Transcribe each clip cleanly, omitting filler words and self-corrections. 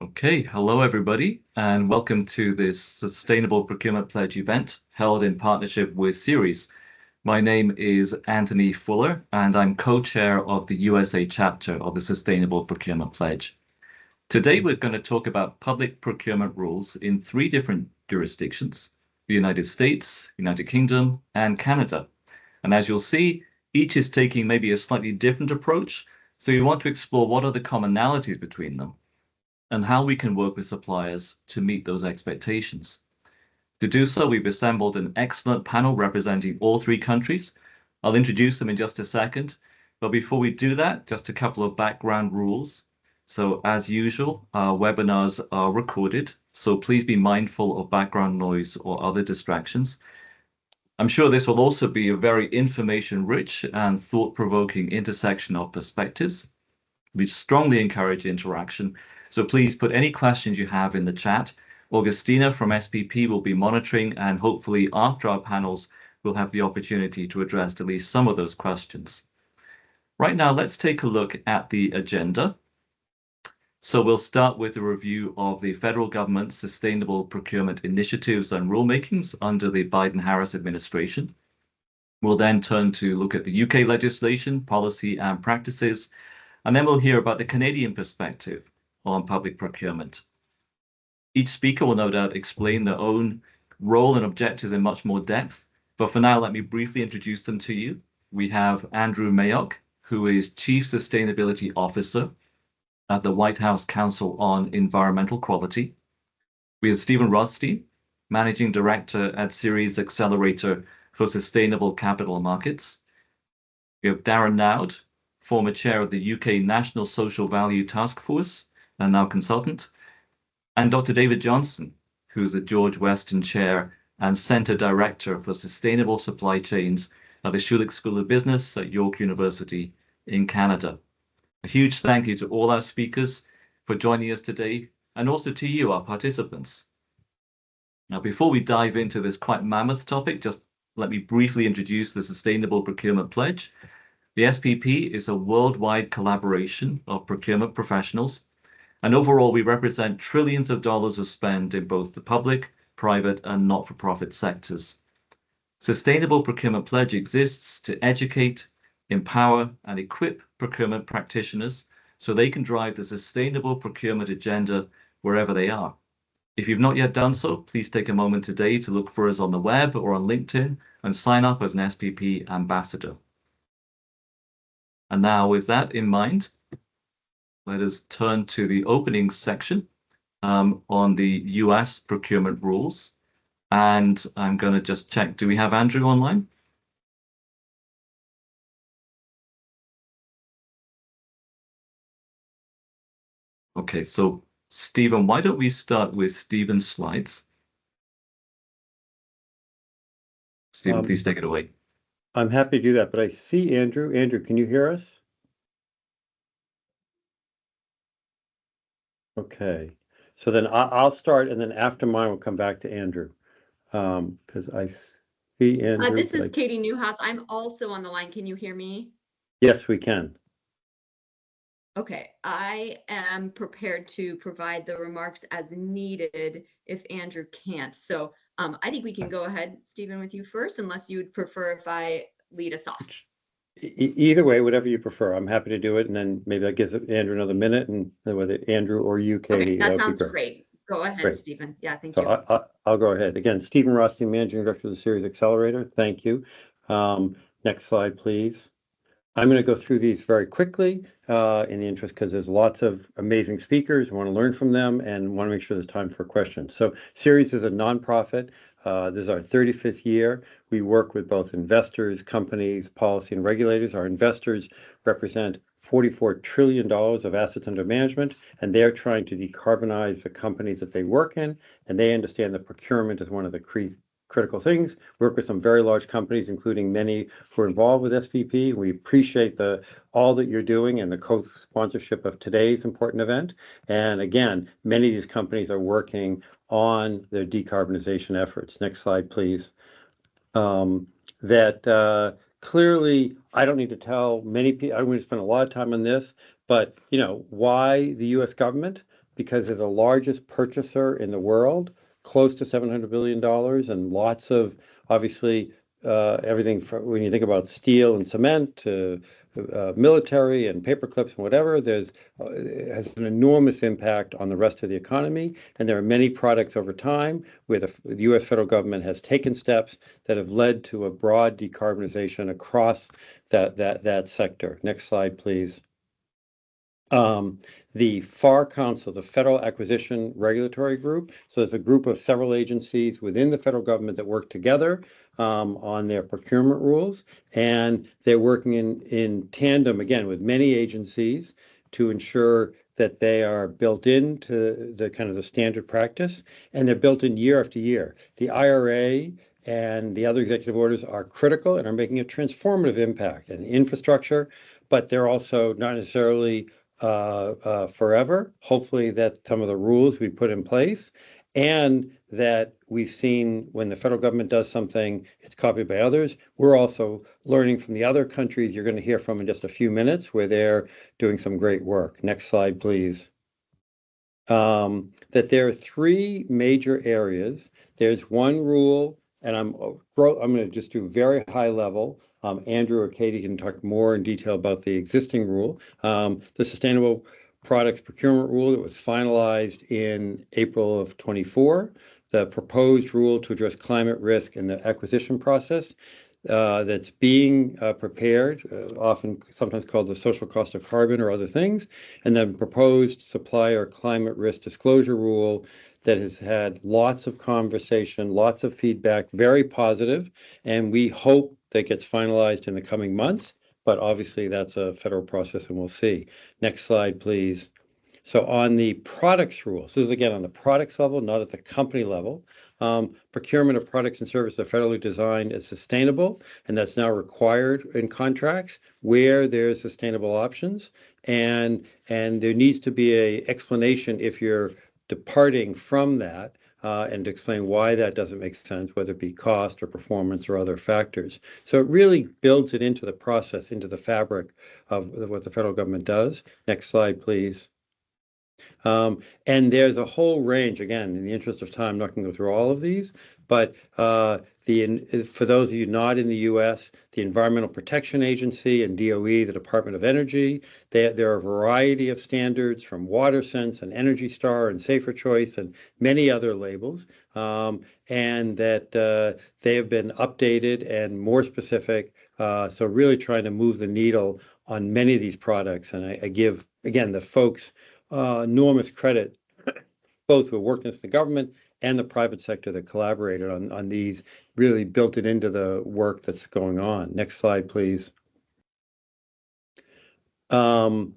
Okay, hello everybody, and welcome to this Sustainable Procurement Pledge event held in partnership with Ceres. My name is Anthony Fuller, and I'm co-chair of the USA chapter of the Sustainable Procurement Pledge. Today, we're going to talk about public procurement rules in three different jurisdictions: the United States, United Kingdom, and Canada. And as you'll see, each is taking maybe a slightly different approach, so you want to explore what are the commonalities between them and how we can work with suppliers to meet those expectations. To do so, we've assembled an excellent panel representing all three countries. I'll introduce them in just a second, but before we do that, just a couple of background rules. So as usual, our webinars are recorded, so please be mindful of background noise or other distractions. I'm sure this will also be a very information-rich and thought-provoking intersection of perspectives. We strongly encourage interaction, so please put any questions you have in the chat. Augustina from SPP will be monitoring, and hopefully after our panels, we'll have the opportunity to address at least some of those questions. Right now, let's take a look at the agenda. So we'll start with a review of the federal government's sustainable procurement initiatives and rulemakings under the Biden-Harris administration. We'll then turn to look at the UK legislation, policy, and practices. And then we'll hear about the Canadian perspective on public procurement. Each speaker will no doubt explain their own role and objectives in much more depth, but for now, let me briefly introduce them to you. We have Andrew Mayock, who is Chief Sustainability Officer at the White House Council on Environmental Quality. We have Stephen Rothstein, Managing Director at Ceres Accelerator for Sustainable Capital Markets. We have Darren Nowd, former chair of the UK National Social Value Task Force and now consultant, and Dr. David Johnson, who's the George Weston Chair and Center Director for Sustainable Supply Chains at the Schulich School of Business at York University in Canada. A huge thank you to all our speakers for joining us today, and also to you, our participants. Now, before we dive into this quite mammoth topic, just let me briefly introduce the Sustainable Procurement Pledge. The SPP is a worldwide collaboration of procurement professionals, and overall we represent trillions of dollars of spend in both the public, private, and not-for-profit sectors. Sustainable Procurement Pledge exists to educate, empower, and equip procurement practitioners so they can drive the sustainable procurement agenda wherever they are. If you've not yet done so, please take a moment today to look for us on the web or on LinkedIn and sign up as an SPP ambassador. And now, with that in mind, let us turn to the opening section on the US procurement rules. And I'm going to just check, do we have Andrew online? Okay, so Stephen, why don't we start with Stephen's slides? Stephen, please take it away. I'm happy to do that, but I see Andrew. Andrew, can you hear us? Okay, so then I'll start, and then after mine, we'll come back to Andrew, because I see Andrew. This is Katie Newhouse. I'm also on the line. Can you hear me? Yes, we can. Okay, I am prepared to provide the remarks as needed if Andrew can't. So I think we can go ahead, Stephen, with you first, unless you would prefer if I lead us off. Either way, whatever you prefer. I'm happy to do it, and then maybe that gives Andrew another minute, and whether Andrew or you, Katie. Okay, that sounds great. Go ahead, great. Stephen. Yeah, thank you. I'll go ahead. Again, Stephen Rothstein, Managing Director of the Ceres Accelerator. Thank you. Next slide, please. I'm going to go through these very quickly in the interest, because there's lots of amazing speakers. We want to learn from them and want to make sure there's time for questions. So Ceres is a nonprofit. This is our 35th year. We work with both investors, companies, policy, and regulators. Our investors represent $44 trillion of assets under management, and they're trying to decarbonize the companies that they work in, and they understand that procurement is one of the critical things. Work with some very large companies, including many who are involved with SPP. We appreciate all that you're doing and the co-sponsorship of today's important event. And again, many of these companies are working on their decarbonization efforts. Next slide, please. Clearly, I don't need to tell many people, I'm going to spend a lot of time on this, but why the US government? because they're the largest purchaser in the world, close to $700 billion, and lots of, obviously, everything from when you think about steel and cement to military and paper clips and whatever, it has an enormous impact on the rest of the economy. And there are many products over time where the U.S. federal government has taken steps that have led to a broad decarbonization across that sector. Next slide, please. The FAR Council, the Federal Acquisition Regulatory Group. So there's a group of several agencies within the federal government that work together on their procurement rules. And they're working in tandem, again, with many agencies to ensure that they are built into the kind of the standard practice, and they're built in year after year. The IRA and the other executive orders are critical and are making a transformative impact in infrastructure, but they're also not necessarily forever. Hopefully that some of the rules we put in place, and that we've seen when the federal government does something, it's copied by others. We're also learning from the other countries you're going to hear from in just a few minutes where they're doing some great work. Next slide, please. That there are three major areas. There's one rule, and I'm going to just do very high level. Andrew or Katie can talk more in detail about the existing rule. The Sustainable Products Procurement Rule that was finalized in April of 24. The proposed rule to address climate risk in the acquisition process that's being prepared, sometimes called the social cost of carbon or other things, and then proposed supplier climate risk disclosure rule that has had lots of conversation, lots of feedback, very positive, and we hope that gets finalized in the coming months, but obviously that's a federal process and we'll see. Next slide, please. So on the products rules, this is again on the products level, not at the company level. Procurement of products and services are federally designed as sustainable, and that's now required in contracts where there's sustainable options. And there needs to be an explanation if you're departing from that, and to explain why that doesn't make sense, whether it be cost or performance or other factors. So it really builds it into the process, into the fabric of what the federal government does. Next slide, please. And there's a whole range, again, in the interest of time, I'm not going to go through all of these, but for those of you not in the US, the Environmental Protection Agency and DOE, the Department of Energy, there are a variety of standards from WaterSense and Energy Star and Safer Choice and many other labels, and that they have been updated and more specific. So really trying to move the needle on many of these products. And I give, again, the folks enormous credit, both who worked in the government and the private sector that collaborated on these, really built it into the work that's going on. Next slide, please. And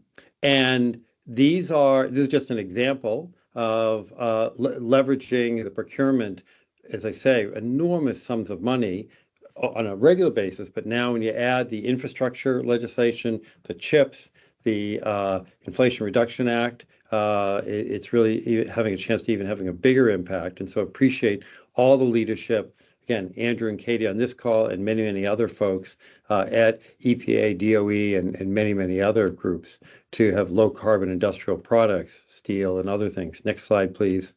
this is just an example of leveraging the procurement, as I say, enormous sums of money on a regular basis. But now when you add the infrastructure legislation, the CHIPS, the Inflation Reduction Act, it's really having a chance to even having a bigger impact. And so appreciate all the leadership, again, Andrew and Katie on this call and many, many other folks at EPA, DOE, and many, many other groups to have low carbon industrial products, steel and other things. Next slide, please.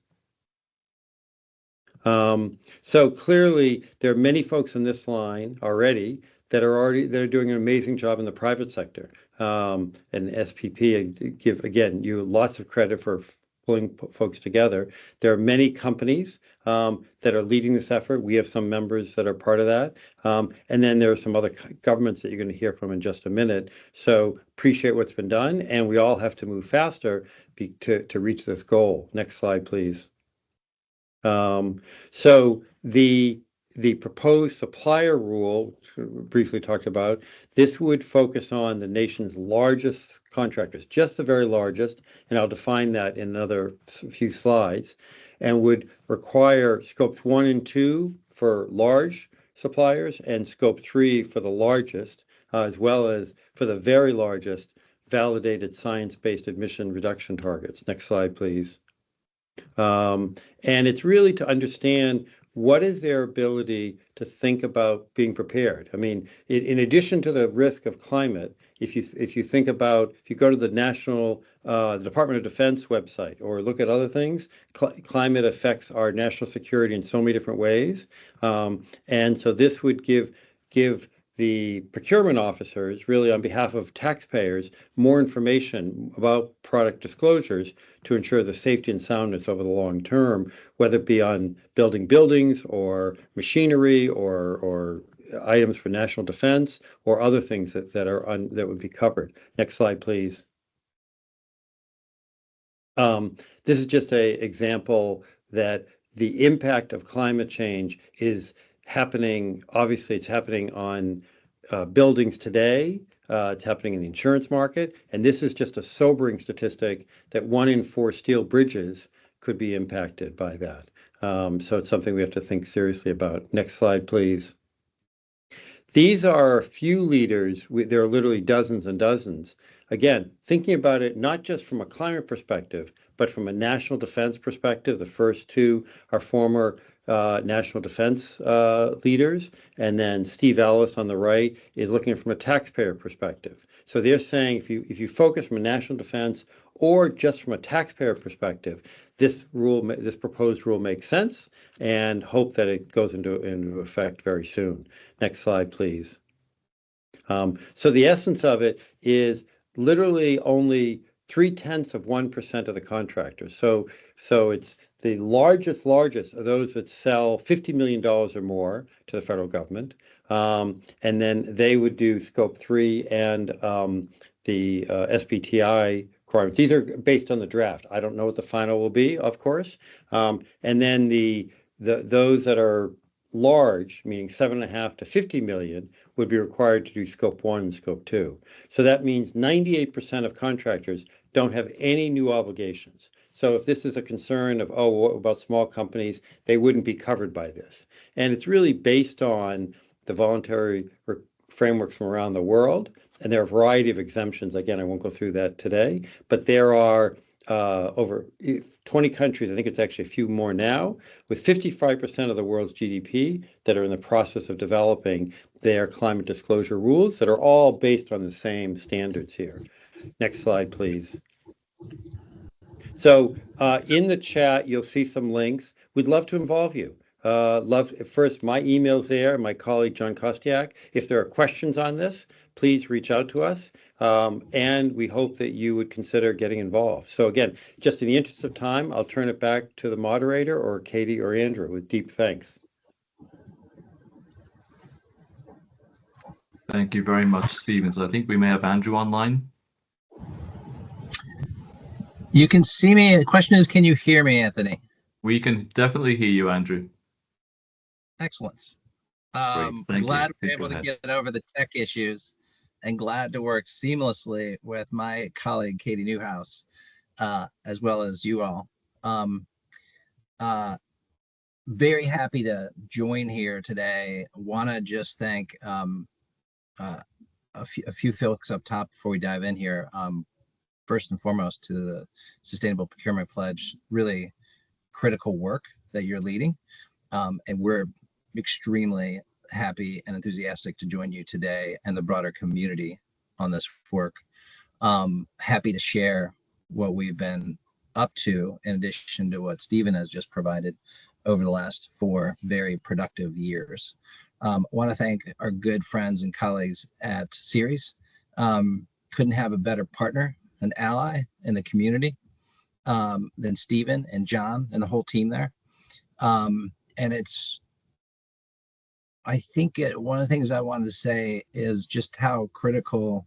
So clearly there are many folks in this line already that are doing an amazing job in the private sector. And SPP, I give again you lots of credit for pulling folks together. There are many companies that are leading this effort. We have some members that are part of that. And then there are some other governments that you're going to hear from in just a minute. So appreciate what's been done, and we all have to move faster to reach this goal. Next slide, please. So the proposed supplier rule, which we briefly talked about, this would focus on the nation's largest contractors, just the very largest, and I'll define that in another few slides, and would require scopes 1 and 2 for large suppliers and scope 3 for the largest, as well as for the very largest validated science-based emission reduction targets. Next slide, please. And it's really to understand what is their ability to think about being prepared? I mean, in addition to the risk of climate, if you think about, if you go to the the Department of Defense website or look at other things, climate affects our national security in so many different ways. And so this would give the procurement officers, really on behalf of taxpayers, more information about product disclosures to ensure the safety and soundness over the long term, whether it be on building buildings or machinery or items for national defense or other things that that would be covered. Next slide, please. This is just an example that the impact of climate change is happening. Obviously, it's happening on buildings today. It's happening in the insurance market. And this is just a sobering statistic that 1 in 4 steel bridges could be impacted by that. So it's something we have to think seriously about. Next slide, please. These are a few leaders. There are literally dozens and dozens. Again, thinking about it not just from a climate perspective, but from a national defense perspective. The first two are former national defense leaders. And then Steve Ellis on the right is looking from a taxpayer perspective. So they're saying if you focus from a national defense or just from a taxpayer perspective, this proposed rule makes sense, and hope that it goes into effect very soon. Next slide, please. So the essence of it is literally only 0.3% of the contractors. So it's the largest are those that sell $50 million or more to the federal government. And then they would do scope 3 and the SBTI requirements. These are based on the draft. I don't know what the final will be, of course. And then those that are large, meaning 7.5 to 50 million, would be required to do scope 1 and scope 2. So that means 98% of contractors don't have any new obligations. So if this is a concern of, oh, what about small companies, they wouldn't be covered by this. And it's really based on the voluntary frameworks from around the world. And there are a variety of exemptions. Again, I won't go through that today, but there are over 20 countries, I think it's actually a few more now, with 55% of the world's GDP that are in the process of developing their climate disclosure rules that are all based on the same standards here. Next slide, please. So in the chat, you'll see some links. We'd love to involve you. First, my email's there, my colleague John Kostiak. If there are questions on this, please reach out to us. And we hope that you would consider getting involved. So again, just in the interest of time, I'll turn it back to the moderator or Katie or Andrew with deep thanks. Thank you very much, Stephen. So I think we may have Andrew online. You can see me. The question is, can you hear me, Anthony? We can definitely hear you, Andrew. Excellent. Great, thank glad you. we're Please able go to ahead. get over the tech issues, and glad to work seamlessly with my colleague Katie Newhouse, as well as you all. Very happy to join here today. Want to just thank a few folks up top before we dive in here. First and foremost, to the Sustainable Procurement Pledge, really critical work that you're leading, and we're extremely happy and enthusiastic to join you today and the broader community on this work. Happy to share what we've been up to in addition to what Stephen has just provided over the last 4 very productive years. Want to thank our good friends and colleagues at Ceres. Couldn't have a better partner, an ally in the community than Stephen and John and the whole team there. And I think one of the things I wanted to say is just how critical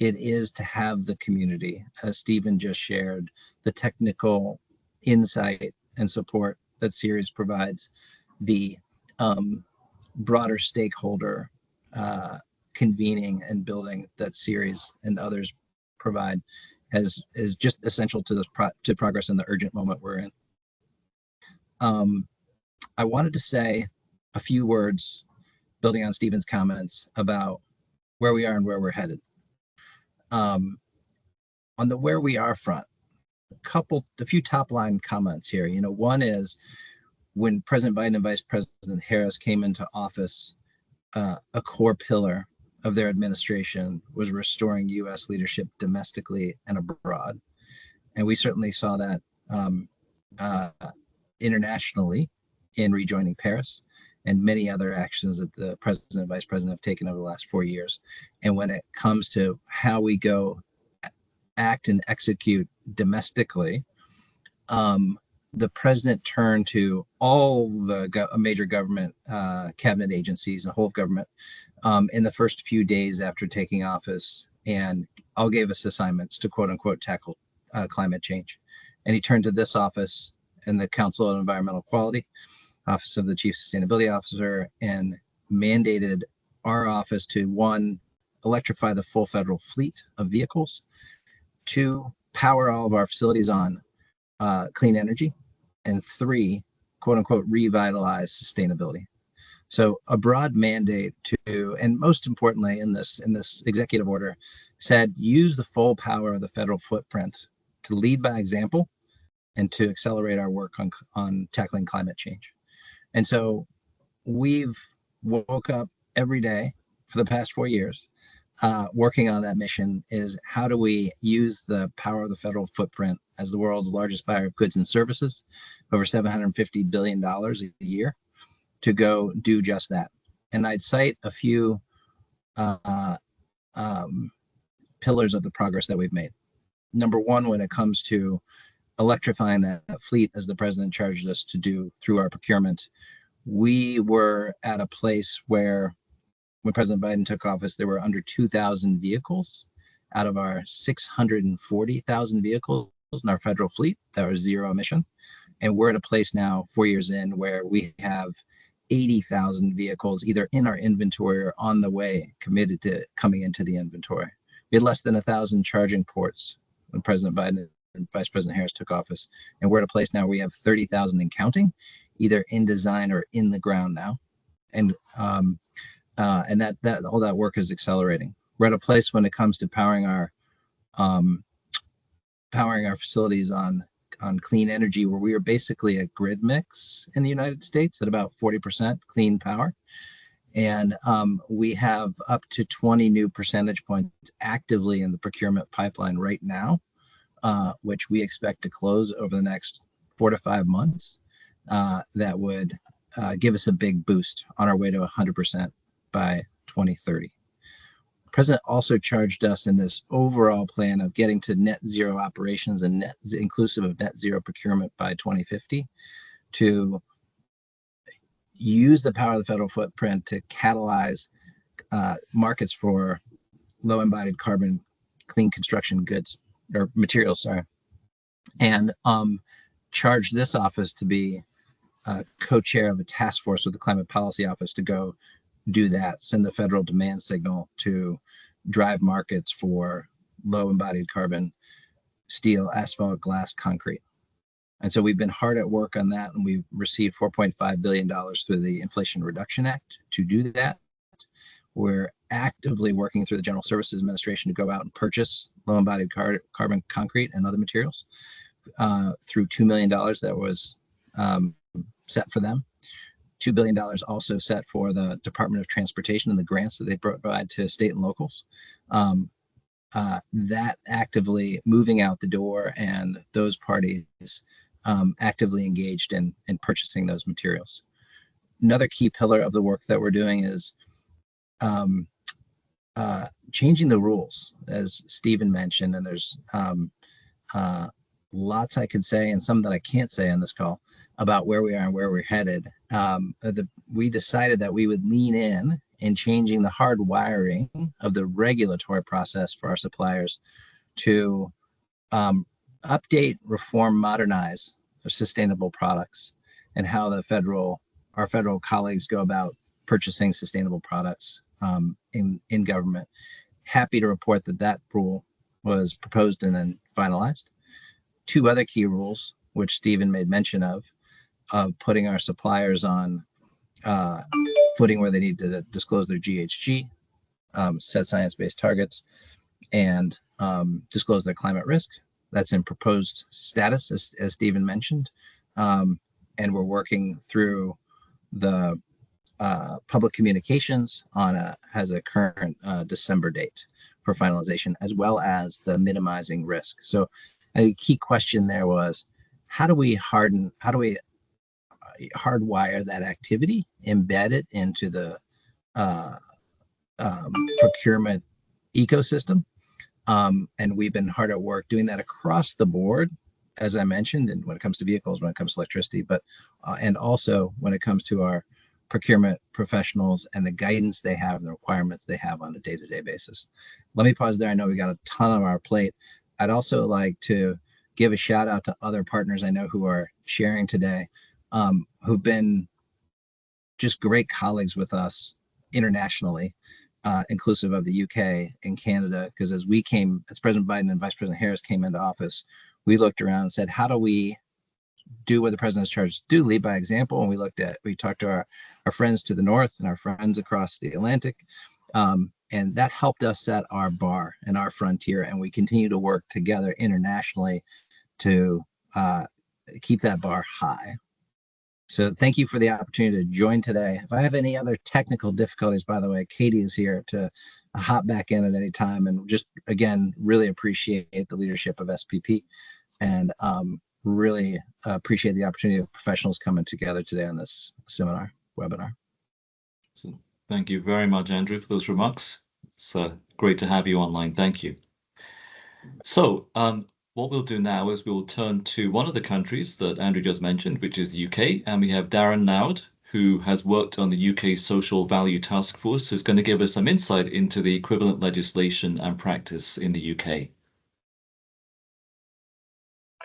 it is to have the community, as Stephen just shared, the technical insight and support that Ceres provides, the broader stakeholder convening and building that Ceres and others provide is just essential to to progress in the urgent moment we're in. I wanted to say a few words building on Stephen's comments about where we are and where we're headed. On the where we are front, a few top line comments here. One is when President Biden and Vice President Harris came into office, a core pillar of their administration was restoring U.S. leadership domestically and abroad. And we certainly saw that internationally in rejoining Paris and many other actions that the president and vice president have taken over the last 4 years. And when it comes to how we go act and execute domestically, the president turned to all the major government cabinet agencies, the whole of government, in the first few days after taking office, and all gave us assignments to quote unquote tackle climate change. And he turned to this office and the Council on Environmental Quality, Office of the Chief Sustainability Officer, and mandated our office to, one, electrify the full federal fleet of vehicles, two, power all of our facilities on clean energy, and three, quote unquote, revitalize sustainability. So a broad mandate to, and most importantly in this executive order, said use the full power of the federal footprint to lead by example and to accelerate our work on tackling climate change. And so we've woke up every day for the past 4 years working on that mission, is how do we use the power of the federal footprint as the world's largest buyer of goods and services, over $750 billion a year, to go do just that. And I'd cite a few pillars of the progress that we've made. Number one, when it comes to electrifying that fleet, as the president charged us to do through our procurement, we were at a place where, when President Biden took office, there were under 2,000 vehicles out of our 640,000 vehicles in our federal fleet that were zero emission. And we're at a place now, 4 years in, where we have 80,000 vehicles either in our inventory or on the way, committed to coming into the inventory. We had less than 1,000 charging ports when President Biden and Vice President Harris took office. And we're at a place now where we have 30,000 and counting, either in design or in the ground now. And that all that work is accelerating. We're at a place when it comes to powering our facilities on clean energy, where we are basically a grid mix in the United States at about 40% clean power. And we have up to 20 new percentage points actively in the procurement pipeline right now, which we expect to close over the next 4 to 5 months. That would give us a big boost on our way to 100% by 2030. The president also charged us in this overall plan of getting to net zero operations and inclusive of net zero procurement by 2050 to use the power of the federal footprint to catalyze markets for low embodied carbon clean construction goods or materials, and charge this office to be co-chair of a task force with the Climate Policy Office to go do that, send the federal demand signal to drive markets for low embodied carbon steel, asphalt, glass, concrete. And so we've been hard at work on that, and we've received $4.5 billion through the Inflation Reduction Act to do that. We're actively working through the General Services Administration to go out and purchase low embodied carbon concrete and other materials through $2 million that was set for them. $2 billion also set for the Department of Transportation and the grants that they provide to state and locals. That actively moving out the door, and those parties actively engaged in purchasing those materials. Another key pillar of the work that we're doing is changing the rules, as Stephen mentioned, and there's lots I could say and some that I can't say on this call about where we are and where we're headed. We decided that we would lean in changing the hard wiring of the regulatory process for our suppliers to update, reform, modernize sustainable products, and how our federal colleagues go about purchasing sustainable products in government. Happy to report that rule was proposed and then finalized. 2 other key rules, which Stephen made mention of putting our suppliers on footing where they need to disclose their GHG, set science-based targets, and disclose their climate risk. That's in proposed status, as Stephen mentioned. and we're working through the public communications has a current December date for finalization, as well as the minimizing risk. So a key question there was, how do we hardwire that activity, embed it into the procurement ecosystem? And we've been hard at work doing that across the board, as I mentioned, and when it comes to vehicles, when it comes to electricity, but and also when it comes to our procurement professionals and the guidance they have and the requirements they have on a day-to-day basis. Let me pause there. I know we got a ton on our plate. I'd also like to give a shout out to other partners I know who are sharing today, who've been just great colleagues with us internationally, inclusive of the UK and Canada, because as President Biden and Vice President Harris came into office, we looked around and said, how do we do what the president's charged to do, lead by example? And we talked to our friends to the north and our friends across the Atlantic. And that helped us set our bar and our frontier. And we continue to work together internationally to keep that bar high. So thank you for the opportunity to join today. If I have any other technical difficulties, by the way, Katie is here to hop back in at any time. And just, again, really appreciate the leadership of SPP, and really appreciate the opportunity of professionals coming together today on this webinar. So thank you very much, Andrew, for those remarks. It's great to have you online. Thank you. So what we'll do now is we'll turn to one of the countries that Andrew just mentioned, which is the UK. And we have Darren Nowd, who has worked on the UK Social Value Task Force, who's going to give us some insight into the equivalent legislation and practice in the UK.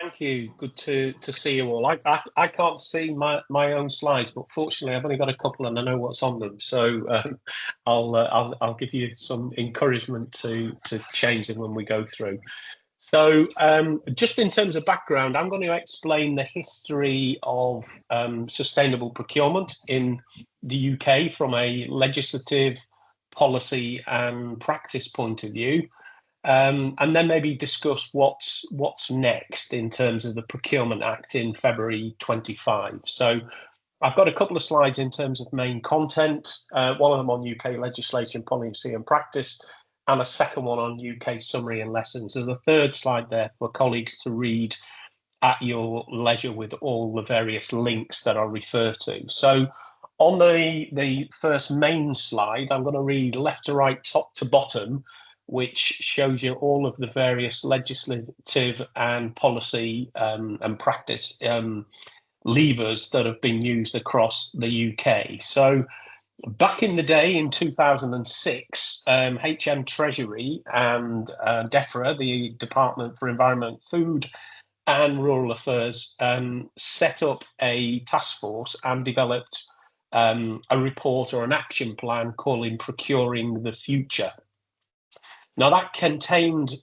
Thank you. Good to see you all. I can't see my own slides, but fortunately I've only got a couple and I know what's on them. So I'll give you some encouragement to change them when we go through. So just in terms of background, I'm going to explain the history of sustainable procurement in the UK from a legislative, policy and practice point of view. And then maybe discuss what's next in terms of the Procurement Act in February 25. So I've got a couple of slides in terms of main content, one of them on UK legislation, policy and practice, and a second one on UK summary and lessons. There's a third slide there for colleagues to read at your leisure with all the various links that I'll refer to. So on the first main slide, I'm going to read left to right, top to bottom, which shows you all of the various legislative and policy and practice levers that have been used across the UK. So back in the day in 2006, HM Treasury and DEFRA, the Department for Environment, Food and Rural Affairs, set up a task force and developed a report or an action plan calling Procuring the Future. Now, that contained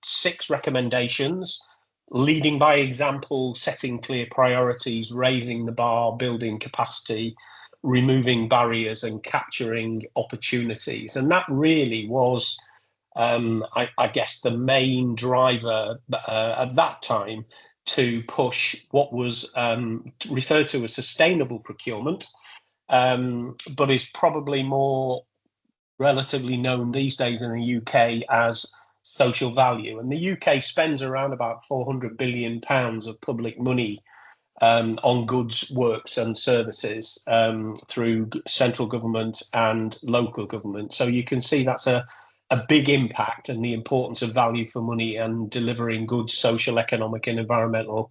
6 recommendations, leading by example, setting clear priorities, raising the bar, building capacity, removing barriers and capturing opportunities. And that really was, I guess, the main driver at that time to push what was referred to as sustainable procurement, but is probably more relatively known these days in the UK as social value. And the UK spends around about £400 billion of public money on goods, works and services through central government and local government. So you can see that's a big impact, and the importance of value for money and delivering good social, economic and environmental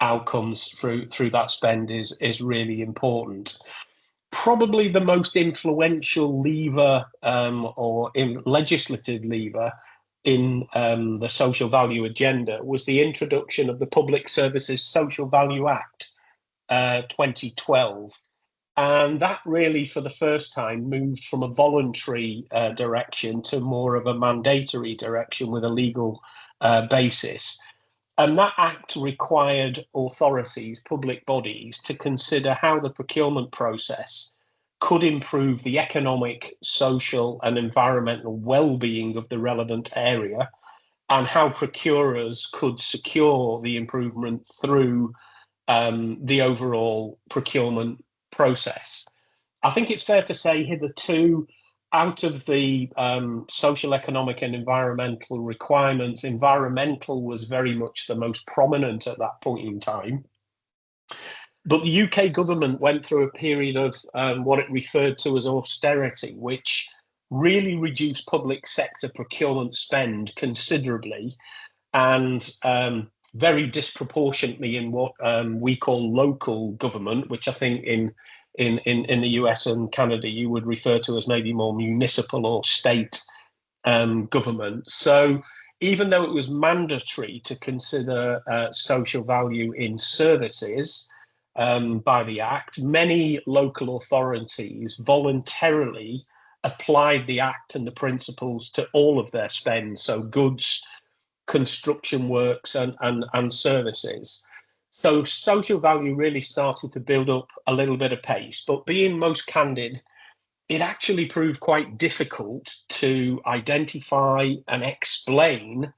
outcomes through that spend is really important. Probably the most influential lever or legislative lever in the social value agenda was the introduction of the Public Services Social Value Act 2012. And that really, for the first time, moved from a voluntary direction to more of a mandatory direction with a legal basis. And that act required authorities, public bodies, to consider how the procurement process could improve the economic, social and environmental well-being of the relevant area, and how procurers could secure the improvement through the overall procurement process. I think it's fair to say hitherto, out of the social, economic and environmental requirements, environmental was very much the most prominent at that point in time. But the UK government went through a period of what it referred to as austerity, which really reduced public sector procurement spend considerably, and very disproportionately in what we call local government, which I think in the US and Canada you would refer to as maybe more municipal or state government. So even though it was mandatory to consider social value in services by the Act, many local authorities voluntarily applied the Act and the principles to all of their spend, so goods, construction works and services. So social value really started to build up a little bit of pace, but being most candid, it actually proved quite difficult to identify and explain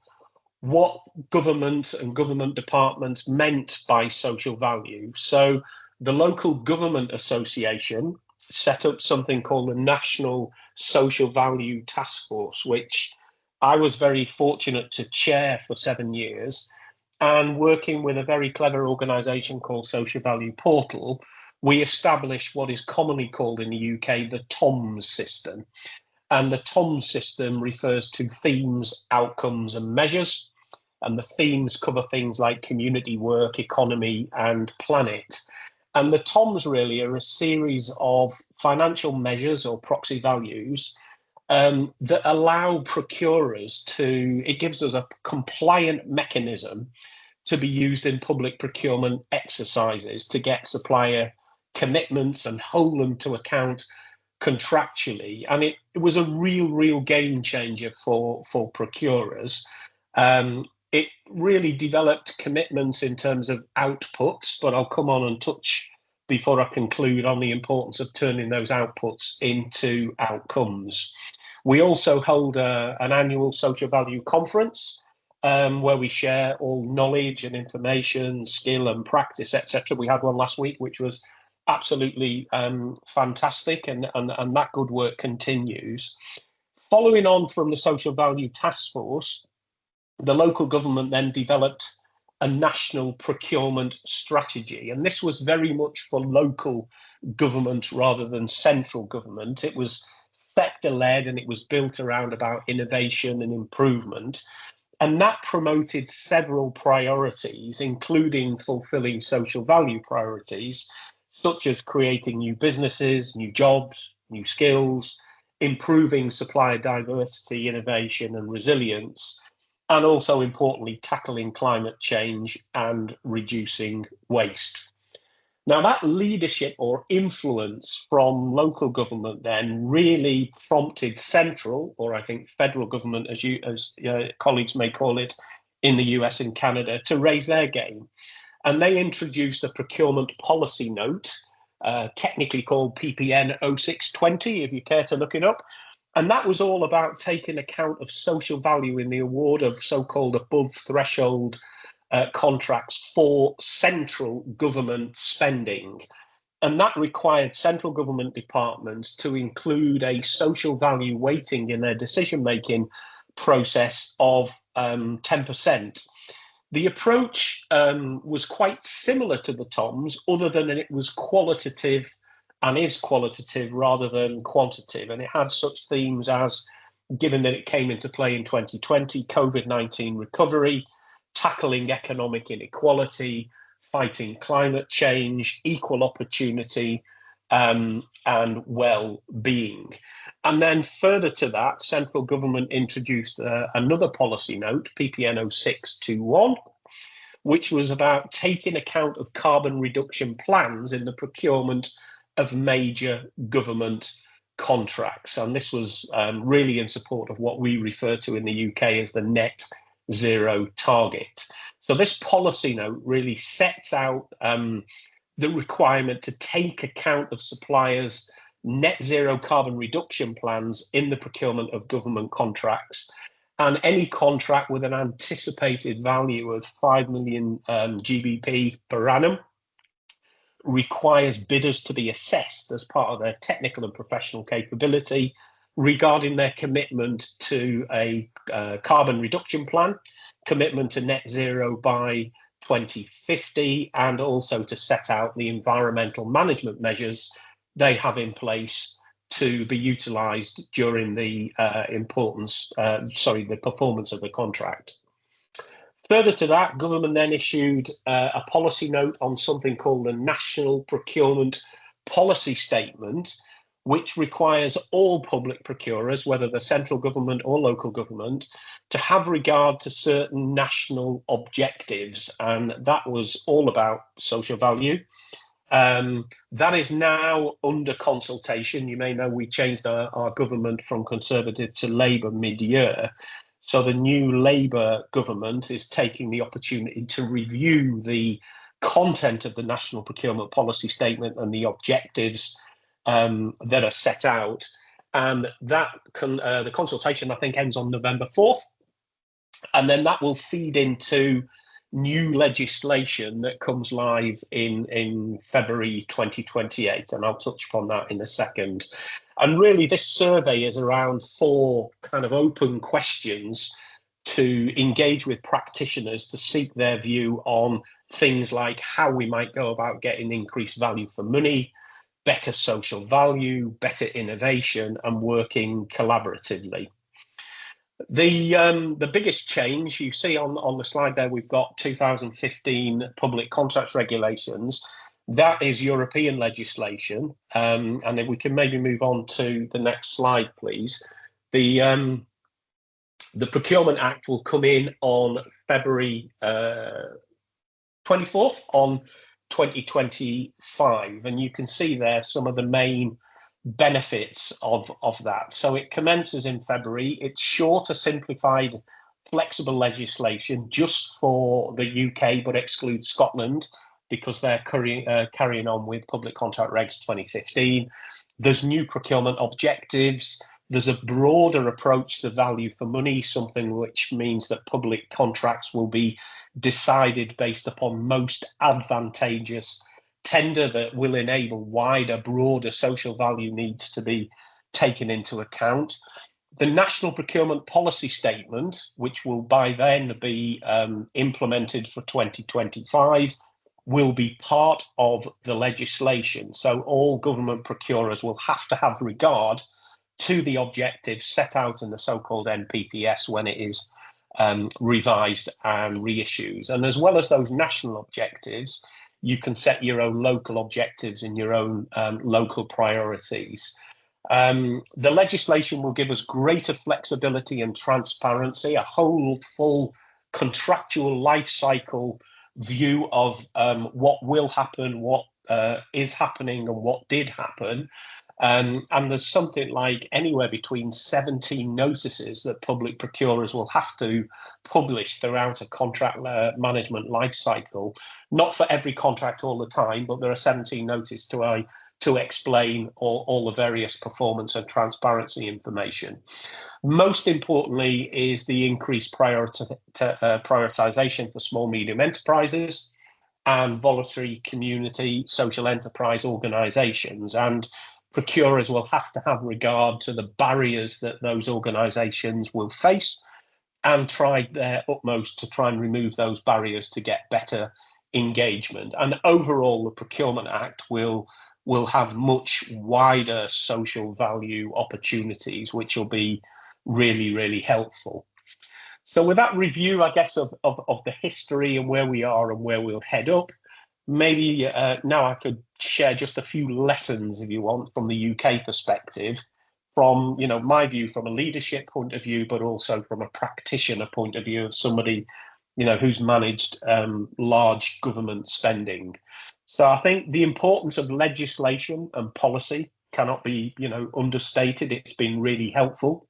what government and government departments meant by social value. So the Local Government Association set up something called the National Social Value Task Force, which I was very fortunate to chair for 7 years, and working with a very clever organisation called Social Value Portal, we established what is commonly called in the UK the TOMS system. And the TOMS system refers to themes, outcomes and measures. And the themes cover things like community, work, economy and planet. And the TOMS really are a series of financial measures or proxy values that allow procurers to, it gives us a compliant mechanism to be used in public procurement exercises to get supplier commitments and hold them to account contractually. And it was a real game changer for procurers. It really developed commitments in terms of outputs, but I'll come on and touch before I conclude on the importance of turning those outputs into outcomes. We also hold an annual social value conference where we share all knowledge and information, skill and practice, etc. We had one last week, which was absolutely fantastic, and that good work continues. Following on from the Social Value Task Force, the local government then developed a national procurement strategy, and this was very much for local government rather than central government. It was sector-led and it was built around about innovation and improvement, and that promoted several priorities, including fulfilling social value priorities, such as creating new businesses, new jobs, new skills, improving supplier diversity, innovation and resilience, and also importantly, tackling climate change and reducing waste. Now, that leadership or influence from local government then really prompted central, or I think federal government, as colleagues may call it, in the US and Canada, to raise their game. And they introduced a procurement policy note, technically called PPN 0620, if you care to look it up. And that was all about taking account of social value in the award of so-called above threshold contracts for central government spending. And that required central government departments to include a social value weighting in their decision-making process of 10%. The approach was quite similar to the TOMS, other than it was qualitative and is qualitative rather than quantitative. And it had such themes as, given that it came into play in 2020, COVID-19 recovery, tackling economic inequality, fighting climate change, equal opportunity, and well-being. And then further to that, central government introduced another policy note, PPN 0621, which was about taking account of carbon reduction plans in the procurement of major government contracts. And this was really in support of what we refer to in the UK as the net zero target. So this policy note really sets out the requirement to take account of suppliers' net zero carbon reduction plans in the procurement of government contracts. And any contract with an anticipated value of 5 million GBP per annum requires bidders to be assessed as part of their technical and professional capability regarding their commitment to a carbon reduction plan, commitment to net zero by 2050, and also to set out the environmental management measures they have in place to be utilised during the the performance of the contract. Further to that, government then issued a policy note on something called the National Procurement Policy Statement, which requires all public procurers, whether the central government or local government, to have regard to certain national objectives. And that was all about social value. That is now under consultation. You may know we changed our government from Conservative to Labour mid-year. So the new Labour government is taking the opportunity to review the content of the National Procurement Policy Statement and the objectives that are set out. And that the consultation, I think, ends on November 4th. And then that will feed into new legislation that comes live in February 2028. And I'll touch upon that in a second. And really, this survey is around 4 kind of open questions to engage with practitioners to seek their view on things like how we might go about getting increased value for money, better social value, better innovation, and working collaboratively. The biggest change you see on the slide there, we've got 2015 public contracts regulations. That is European legislation, and then we can maybe move on to the next slide, please. The Procurement Act will come in on February 24th on 2025, and you can see there some of the main benefits of that. So it commences in February. It's shorter, simplified, flexible legislation just for the UK, but excludes Scotland, because they're carrying on with Public Contract Regs 2015. There's new procurement objectives. There's a broader approach to value for money, something which means that public contracts will be decided based upon most advantageous tender that will enable wider, broader social value needs to be taken into account. The National Procurement Policy Statement, which will by then be implemented for 2025, will be part of the legislation. So all government procurers will have to have regard to the objectives set out in the so-called NPPS when it is revised and reissued. And as well as those national objectives, you can set your own local objectives and your own local priorities. The legislation will give us greater flexibility and transparency, a whole full contractual life cycle view of what will happen, what is happening, and what did happen. And there's something like anywhere between 17 notices that public procurers will have to publish throughout a contract management life cycle. Not for every contract all the time, but there are 17 notices to explain all the various performance and transparency information. Most importantly is the increased prioritization for small, medium enterprises and voluntary community social enterprise organizations. And procurers will have to have regard to the barriers that those organizations will face and try their utmost to try and remove those barriers to get better engagement. And overall, the Procurement Act will have much wider social value opportunities, which will be really, really helpful. So with that review, I guess, of the history and where we are and where we'll head up, maybe now I could share just a few lessons, if you want, from the UK perspective, from my view from a leadership point of view, but also from a practitioner point of view of somebody who's managed large government spending. So I think the importance of legislation and policy cannot be understated. It's been really helpful.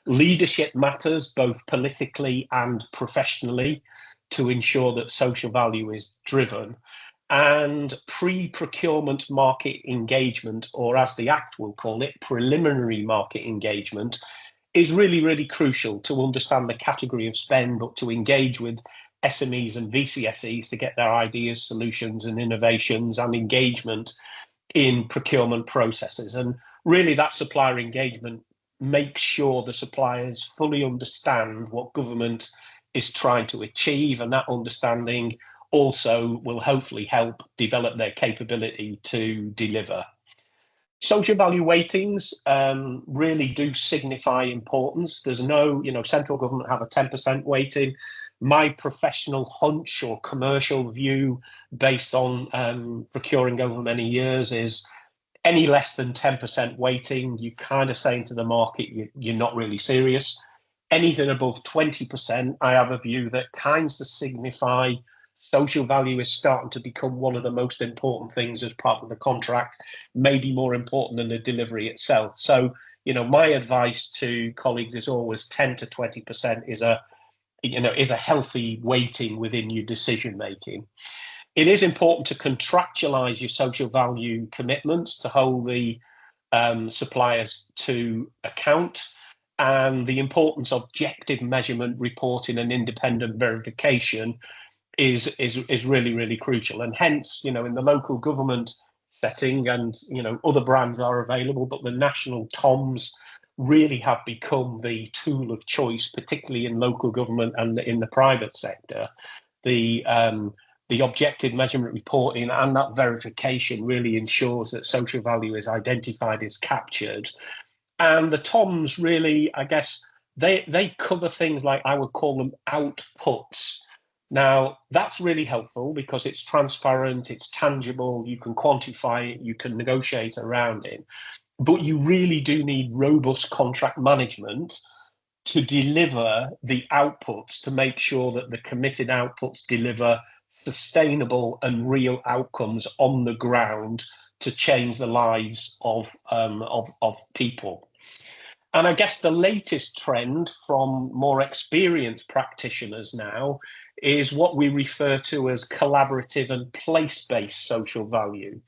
Leadership matters both politically and professionally to ensure that social value is driven. And pre-procurement market engagement, or as the Act will call it, preliminary market engagement, is really, really crucial to understand the category of spend, but to engage with SMEs and VCSEs to get their ideas, solutions and innovations and engagement in procurement processes. And really that supplier engagement makes sure the suppliers fully understand what government is trying to achieve, and that understanding also will hopefully help develop their capability to deliver. Social value weightings really do signify importance. There's no, central government have a 10% weighting. My professional hunch or commercial view based on procuring over many years is any less than 10% weighting, you kind of saying to the market, you're not really serious. Anything above 20%, I have a view that kinds to signify social value is starting to become one of the most important things as part of the contract, maybe more important than the delivery itself. So, my advice to colleagues is always 10 to 20% is a healthy weighting within your decision making. It is important to contractualize your social value commitments to hold the suppliers to account, and the importance of objective measurement, reporting and independent verification is really, really crucial. And hence, in the local government setting, and other brands are available, but the national TOMs really have become the tool of choice, particularly in local government and in the private sector. The objective measurement reporting and that verification really ensures that social value is identified, is captured. And the TOMs really, I guess, they cover things like, I would call them outputs. Now, that's really helpful because it's transparent, it's tangible, you can quantify it, you can negotiate around it. But you really do need robust contract management to deliver the outputs, to make sure that the committed outputs deliver sustainable and real outcomes on the ground to change the lives of people. And I guess the latest trend from more experienced practitioners now is what we refer to as collaborative and place-based social value.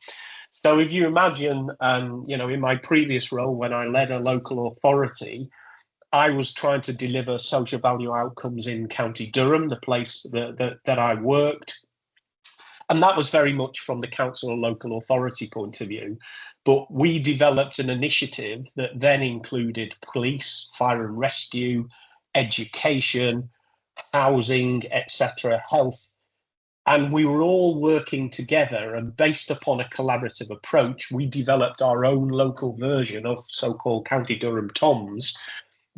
So if you imagine, in my previous role when I led a local authority, I was trying to deliver social value outcomes in County Durham, the place that I worked. And that was very much from the council and local authority point of view. But we developed an initiative that then included police, fire and rescue, education, housing, etc., health. And we were all working together, and based upon a collaborative approach, we developed our own local version of so-called County Durham TOMs,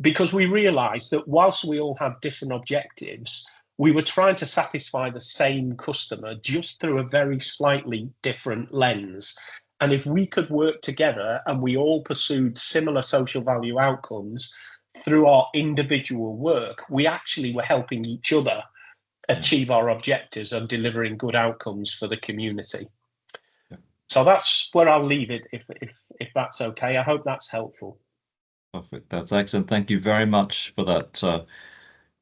because we realized that whilst we all had different objectives, we were trying to satisfy the same customer just through a very slightly different lens. And if we could work together and we all pursued similar social value outcomes through our individual work, we actually were helping each other achieve our objectives and delivering good outcomes for the community. Yeah. So that's where I'll leave it, if that's okay. I hope that's helpful. Perfect. That's excellent. Thank you very much for that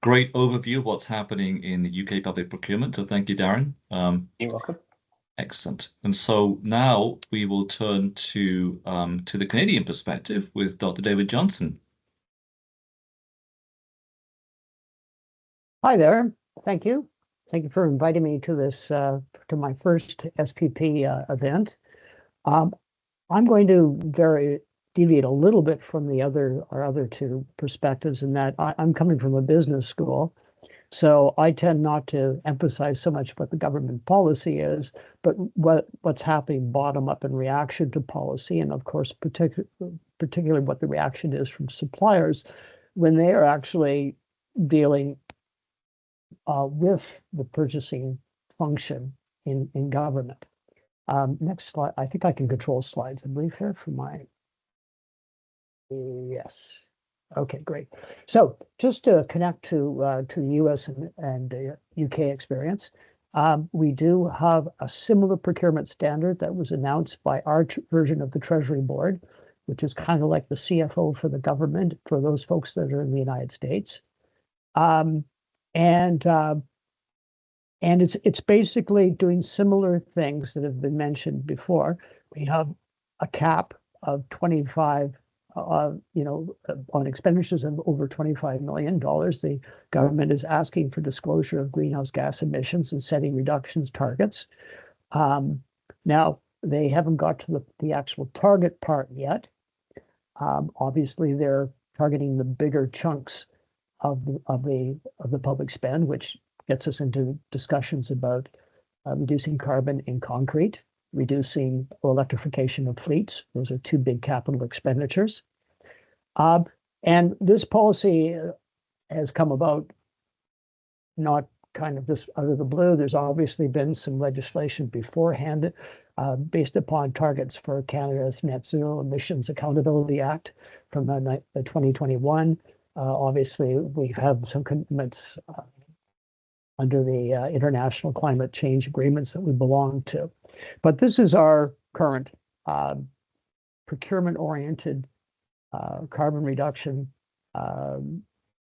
great overview of what's happening in the UK public procurement. So thank you, Darren. You're welcome. Excellent. And so now we will turn to the Canadian perspective with Dr. David Johnson. Hi there. Thank you. Thank you for inviting me to this to my first SPP event. I'm going to deviate a little bit from our other two perspectives in that I'm coming from a business school, so I tend not to emphasize so much what the government policy is, but what's happening bottom up in reaction to policy, and of course, particularly what the reaction is from suppliers when they are actually dealing with the purchasing function in government. Next slide. I think I can control slides, I believe, here for my. Yes. Okay, great. So just to connect to the US and UK experience, we do have a similar procurement standard that was announced by our version of the Treasury Board, which is kind of like the CFO for the government for those folks that are in the United States. And it's basically doing similar things that have been mentioned before. We have a cap of 25 on expenditures of over $25 million, the government is asking for disclosure of greenhouse gas emissions and setting reductions targets. Now, they haven't got to the actual target part yet. Obviously, they're targeting the bigger chunks of the public spend, which gets us into discussions about reducing carbon in concrete, reducing electrification of fleets. Those are two big capital expenditures. And this policy has come about not kind of just out of the blue. There's obviously been some legislation beforehand based upon targets for Canada's Net Zero Emissions Accountability Act from the 2021. Obviously, we have some commitments under the international climate change agreements that we belong to. But this is our current procurement-oriented carbon reduction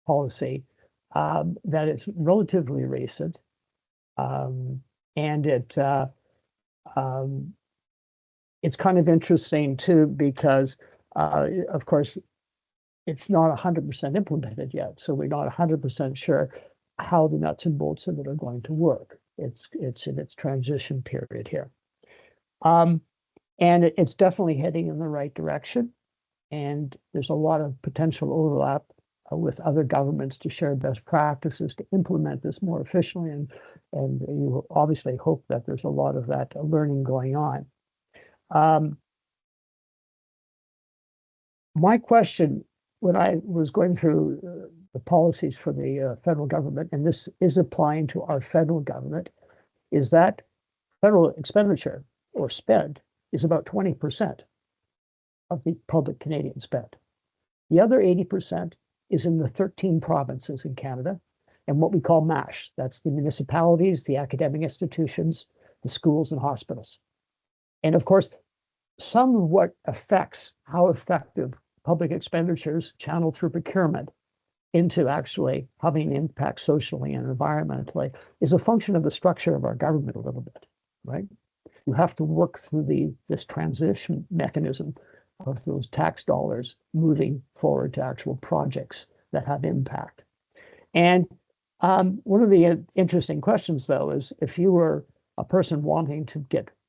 policy that is relatively recent. And it's kind of interesting too, because of course, it's not 100% implemented yet. So we're not 100% sure how the nuts and bolts of it are going to work. It's in its transition period here. And it's definitely heading in the right direction. And there's a lot of potential overlap with other governments to share best practices to implement this more efficiently. And you obviously hope that there's a lot of that learning going on. My question, when I was going through the policies for the federal government, and this is applying to our federal government, is that federal expenditure or spend is about 20% of the public Canadian spend. The other 80% is in the 13 provinces in Canada and what we call MASH. That's the municipalities, the academic institutions, the schools and hospitals. And of course, some of what affects how effective public expenditures channeled through procurement into actually having an impact socially and environmentally is a function of the structure of our government a little bit, right? You have to work through this transition mechanism of those tax dollars moving forward to actual projects that have impact. And one of the interesting questions, though, is if you were a person wanting to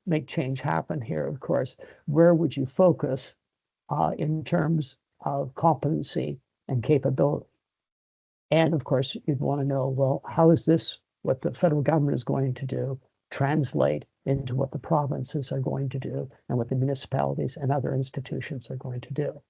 make change happen here, of course, where would you focus in terms of competency and capability? And of course, you'd want to know, well, how is this, what the federal government is going to do, translate into what the provinces are going to do and what the municipalities and other institutions are going to do.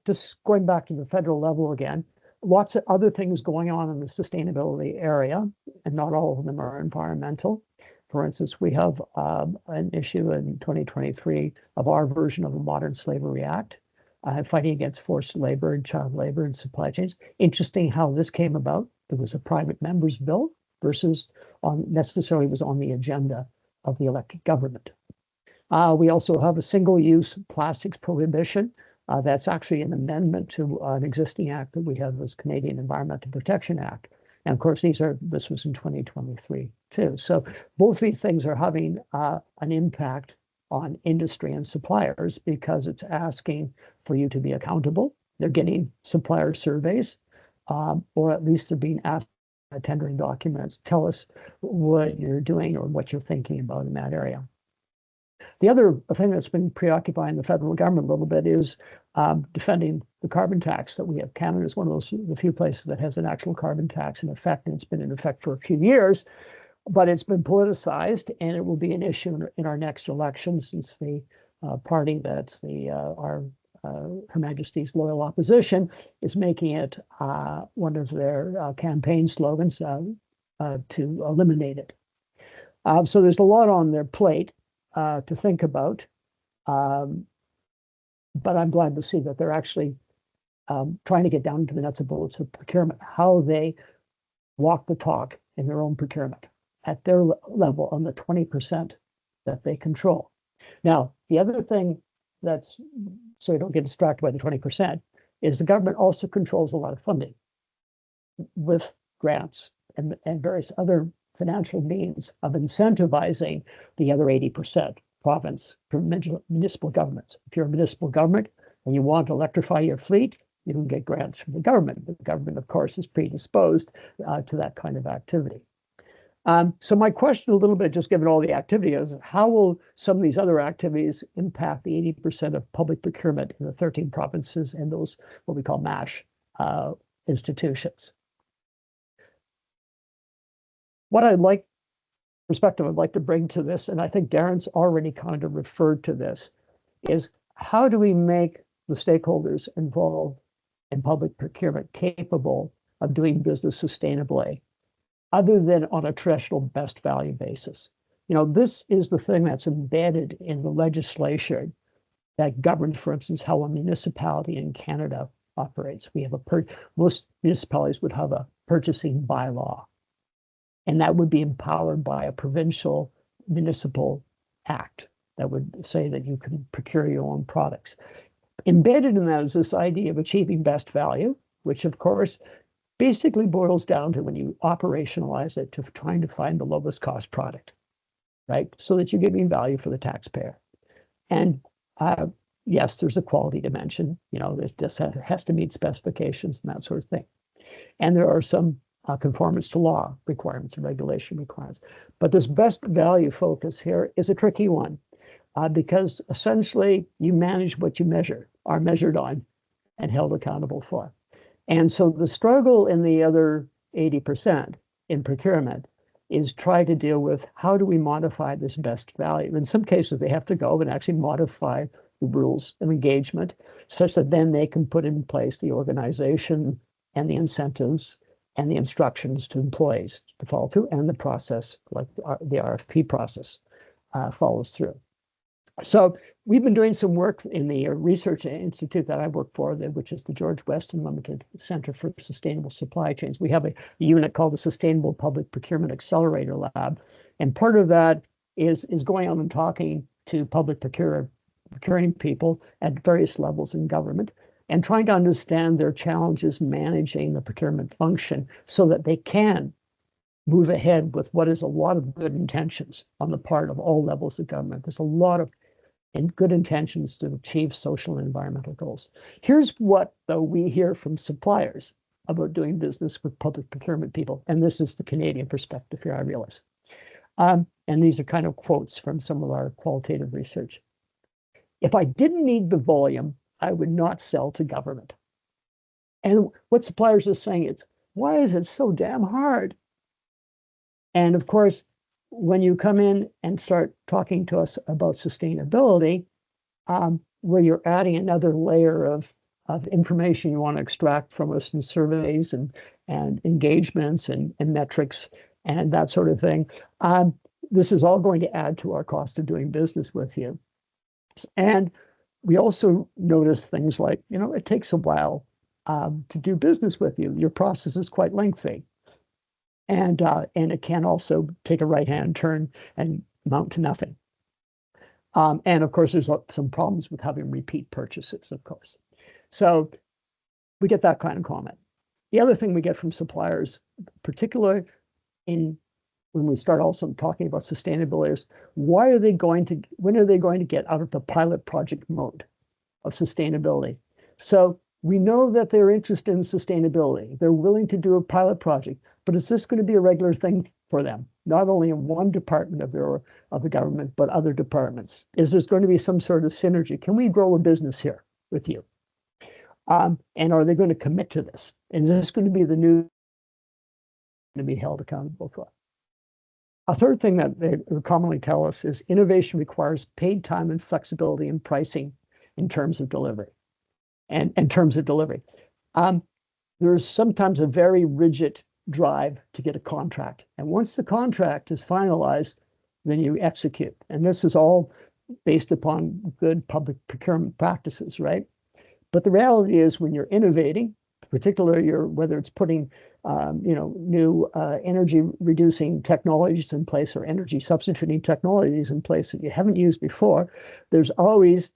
Just going back to the federal level again, lots of other things going on in the sustainability area, and not all of them are environmental. For instance, we have an issue in 2023 of our version of the Modern Slavery Act, fighting against forced labor and child labor and supply chains. Interesting how this came about. It was a private member's bill versus necessarily was on the agenda of the elected government. We also have a single-use plastics prohibition. That's actually an amendment to an existing act that we have, this Canadian Environmental Protection Act. And of course, this was in 2023 too. So both these things are having an impact on industry and suppliers because it's asking for you to be accountable. They're getting supplier surveys, or at least they're being asked tendering documents, tell us what you're doing or what you're thinking about in that area. The other thing that's been preoccupying the federal government a little bit is defending the carbon tax that we have. Canada is one of the few places that has an actual carbon tax in effect, and it's been in effect for a few years, but it's been politicized, and it will be an issue in our next election, since the party that's Her Majesty's loyal opposition is making it one of their campaign slogans to eliminate it. So there's a lot on their plate to think about, but I'm glad to see that they're actually trying to get down to the nuts and bolts of procurement, how they walk the talk in their own procurement at their level on the 20% that they control. Now, the other thing that's, so you don't get distracted by the 20%, is the government also controls a lot of funding with grants and various other financial means of incentivizing the other 80%. province, from municipal governments. If you're a municipal government and you want to electrify your fleet, you can get grants from the government. The government, of course, is predisposed to that kind of activity. So my question a little bit, just given all the activity, is how will some of these other activities impact the 80% of public procurement in the 13 provinces and those what we call MASH institutions? What perspective I'd like to bring to this, and I think Darren's already kind of referred to this, is how do we make the stakeholders involved in public procurement capable of doing business sustainably, other than on a traditional best value basis? You know, this is the thing that's embedded in the legislation that governs, for instance, how a municipality in Canada operates. We have most municipalities would have a purchasing bylaw, and that would be empowered by a provincial municipal act that would say that you can procure your own products. Embedded in that is this idea of achieving best value, which of course basically boils down to, when you operationalize it, to trying to find the lowest cost product, right? So that you're giving value for the taxpayer. And yes, there's a quality dimension, you know, it just has to meet specifications and that sort of thing. And there are some conformance to law requirements and regulation requirements. But this best value focus here is a tricky one because essentially you manage what you are measured on and held accountable for. And so the struggle in the other 80% in procurement is try to deal with how do we modify this best value. In some cases, they have to go and actually modify the rules of engagement such that then they can put in place the organization and the incentives and the instructions to employees to follow through, and the process, like the RFP process, follows through. So we've been doing some work in the research institute that I work for, which is the George Weston Limited Center for Sustainable Supply Chains. We have a unit called the Sustainable Public Procurement Accelerator Lab, and part of that is going on and talking to public procuring people at various levels in government, and trying to understand their challenges managing the procurement function so that they can move ahead with what is a lot of good intentions on the part of all levels of government. There's a lot of good intentions to achieve social and environmental goals. Here's what, though, we hear from suppliers about doing business with public procurement people, and this is the Canadian perspective here, I realize. And these are kind of quotes from some of our qualitative research. If I didn't need the volume, I would not sell to government. And what suppliers are saying is, why is it so damn hard? And of course, when you come in and start talking to us about sustainability, where you're adding another layer of information you want to extract from us in surveys and engagements and metrics and that sort of thing, this is all going to add to our cost of doing business with you. And we also notice things like, you know, it takes a while to do business with you. Your process is quite lengthy. And it can also take a right-hand turn and amount to nothing. And of course, there's some problems with having repeat purchases, of course. So we get that kind of comment. The other thing we get from suppliers, particularly when we start also talking about sustainability, is when are they going to get out of the pilot project mode of sustainability? So we know that they're interested in sustainability. They're willing to do a pilot project, but is this going to be a regular thing for them? Not only in one department of the government, but other departments. Is there going to be some sort of synergy? Can we grow a business here with you? And are they going to commit to this? And is this going to be the new to be held accountable for? A third thing that they commonly tell us is innovation requires paid time and flexibility in pricing in terms of delivery. And in terms of delivery, there's sometimes a very rigid drive to get a contract. And once the contract is finalized, then you execute. And this is all based upon good public procurement practices, right? But the reality is when you're innovating, particularly whether it's putting new energy reducing technologies in place or energy substituting technologies in place that you haven't used before, there's always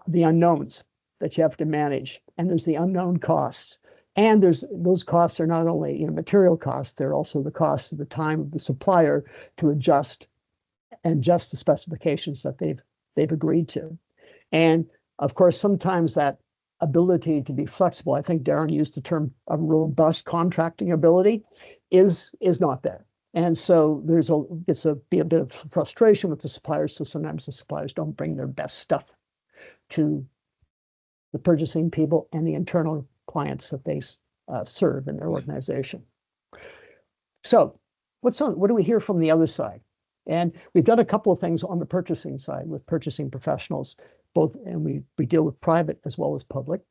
the unknowns that you have to manage, and there's the unknown costs. And those costs are not only material costs, they're also the costs of the time of the supplier to adjust the specifications that they've they've agreed to. And of course, sometimes that ability to be flexible, I think Darren used the term a robust contracting ability, is not there. And so it's a bit of frustration with the suppliers. So sometimes the suppliers don't bring their best stuff to the purchasing people and the internal clients that they serve in their organization. So what do we hear from the other side? And we've done a couple of things on the purchasing side with purchasing professionals, both, and we deal with private as well as public.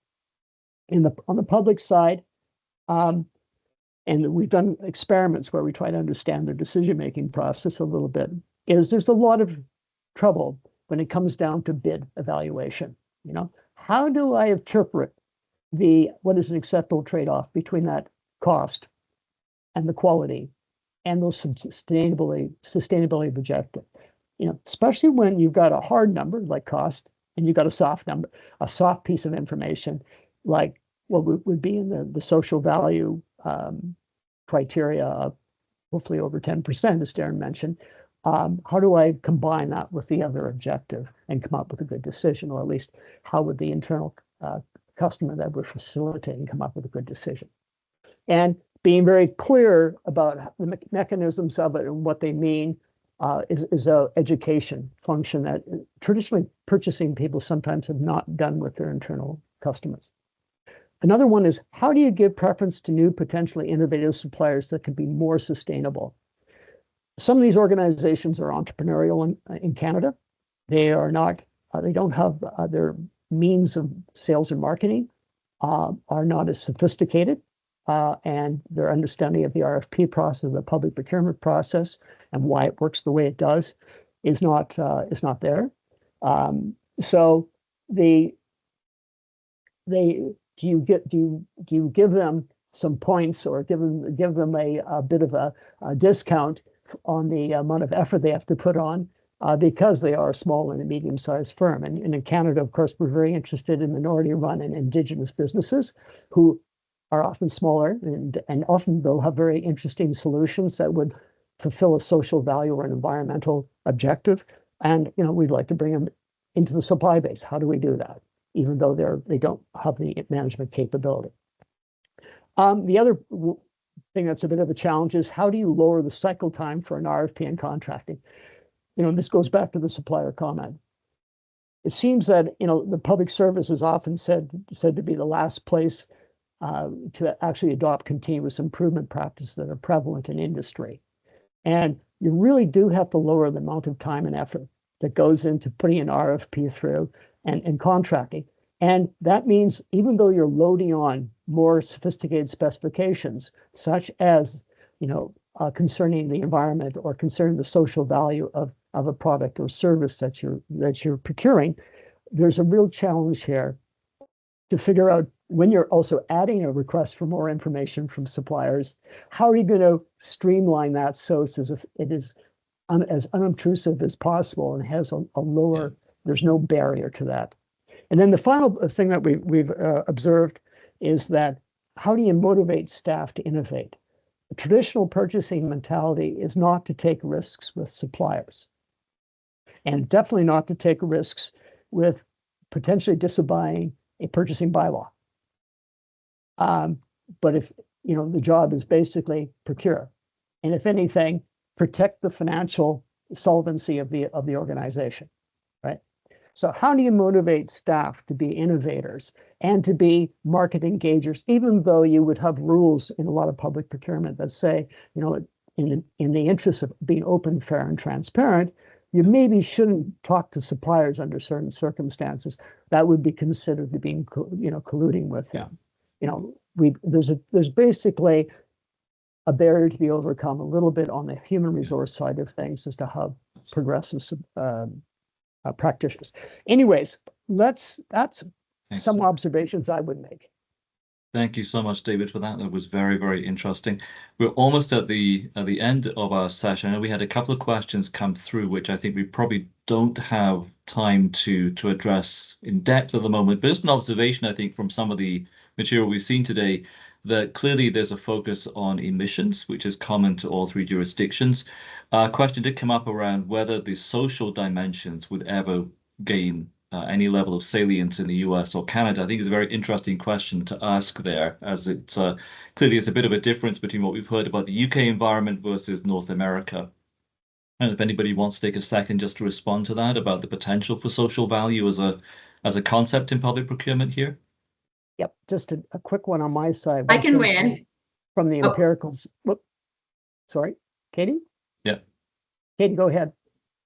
On the public side, and we've done experiments where we try to understand their decision-making process a little bit, there's a lot of trouble when it comes down to bid evaluation. How do I interpret what is an acceptable trade-off between that cost and the quality and those sustainability objective? Especially when you've got a hard number like cost and you've got a soft number, a soft piece of information like what would be in the social value criteria of hopefully over 10%, as Darren mentioned. How do I combine that with the other objective and come up with a good decision, or at least how would the internal customer that we're facilitating come up with a good decision? And being very clear about the mechanisms of it and what they mean is a education function that traditionally purchasing people sometimes have not done with their internal customers. Another one is, how do you give preference to new potentially innovative suppliers that can be more sustainable? Some of these organizations are entrepreneurial in Canada. They don't have their means of sales and marketing are not as sophisticated, and their understanding of the RFP process, the public procurement process, and why it works the way it does is not there. So do you give them some points or give them a bit of a discount on the amount of effort they have to put on because they are a small and a medium-sized firm? And in Canada, of course, we're very interested in minority-run and Indigenous businesses who are often smaller and often they'll have very interesting solutions that would fulfill a social value or an environmental objective. And we'd like to bring them into the supply base. How do we do that, even though they don't have the management capability? The other thing that's a bit of a challenge is, how do you lower the cycle time for an RFP and contracting? This goes back to the supplier comment. It seems that the public service is often said to be the last place to actually adopt continuous improvement practices that are prevalent in industry. And you really do have to lower the amount of time and effort that goes into putting an RFP through and contracting. And that means even though you're loading on more sophisticated specifications, such as concerning the environment or concerning the social value of a product or service that you're procuring, there's a real challenge here to figure out, when you're also adding a request for more information from suppliers, how are you going to streamline that so it is as unobtrusive as possible and has a lower, there's no barrier to that. And then the final thing that we've observed is that, how do you motivate staff to innovate? The traditional purchasing mentality is not to take risks with suppliers, and definitely not to take risks with potentially disobeying a purchasing bylaw. But if the job is basically procure, and if anything, protect the financial solvency of the organization, right? So how do you motivate staff to be innovators and to be market engagers, even though you would have rules in a lot of public procurement that say, in the interest of being open, fair, and transparent, you maybe shouldn't talk to suppliers under certain circumstances that would be considered to be, colluding with them. There's basically a barrier to be overcome a little bit on the human resource side of things as to how progressive practitioners. Anyways, that's some observations I would make. Thank you so much, David, for that. That was very, very interesting. We're almost at the end of our session, and we had a couple of questions come through, which I think we probably don't have time to address in depth at the moment. But just an observation, I think, from some of the material we've seen today, that clearly there's a focus on emissions, which is common to all three jurisdictions. A question did come up around whether the social dimensions would ever gain any level of salience in the US or Canada? I think is a very interesting question to ask there, as it clearly is a bit of a difference between what we've heard about the UK environment versus North America. And if anybody wants to take a second just to respond to that about the potential for social value as a concept in public procurement here. Yep, just a quick one on my side. I One can thing weigh in. from the Oh. empiricals. Whoop, sorry, Katie? Yeah. Katie, go ahead.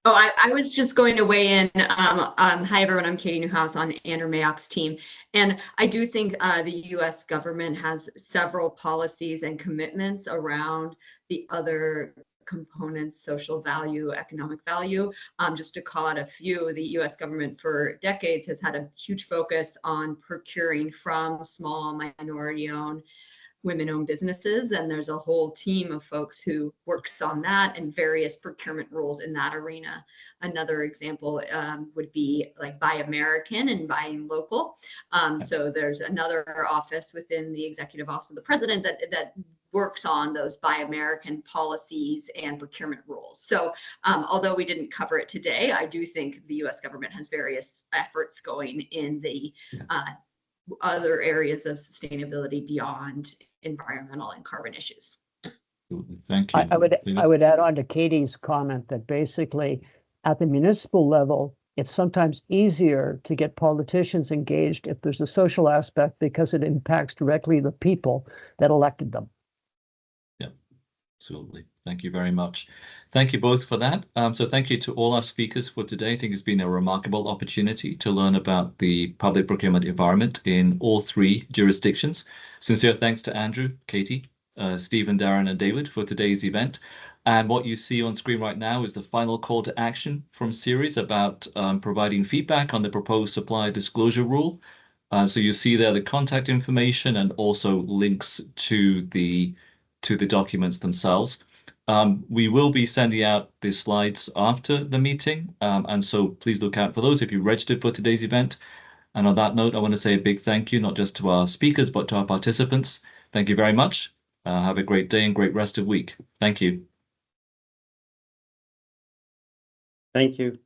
Oh, I was just going to weigh in. Hi, everyone. I'm Katie Newhouse on Andrew Mayock's team. And I do think the U.S. government has several policies and commitments around the other components, social value, economic value. Just to call out a few, the U.S. government for decades has had a huge focus on procuring from small minority-owned, women-owned businesses, and there's a whole team of folks who works on that and various procurement rules in that arena. Another example would be like Buy American and buying local. So there's another office within the Executive Office of the President that works on those Buy American policies and procurement rules. So although we didn't cover it today, I do think the U.S. government has various efforts going in the other areas of sustainability beyond environmental and carbon issues. Thank you. I would add on to Katie's comment that basically at the municipal level, it's sometimes easier to get politicians engaged if there's a social aspect because it impacts directly the people that elected them. Yeah, absolutely. Thank you very much. Thank you both for that. So thank you to all our speakers for today. I think it's been a remarkable opportunity to learn about the public procurement environment in all three jurisdictions. Sincere thanks to Andrew, Katie, Stephen, Darren, and David for today's event. And what you see on screen right now is the final call to action from Ceres about providing feedback on the proposed supplier disclosure rule. So you see there the contact information and also links to the documents themselves. We will be sending out the slides after the meeting, and so please look out for those if you registered for today's event. And on that note, I want to say a big thank you, not just to our speakers, but to our participants. Thank you very much. Have a great day and great rest of week. Thank you. Thank you.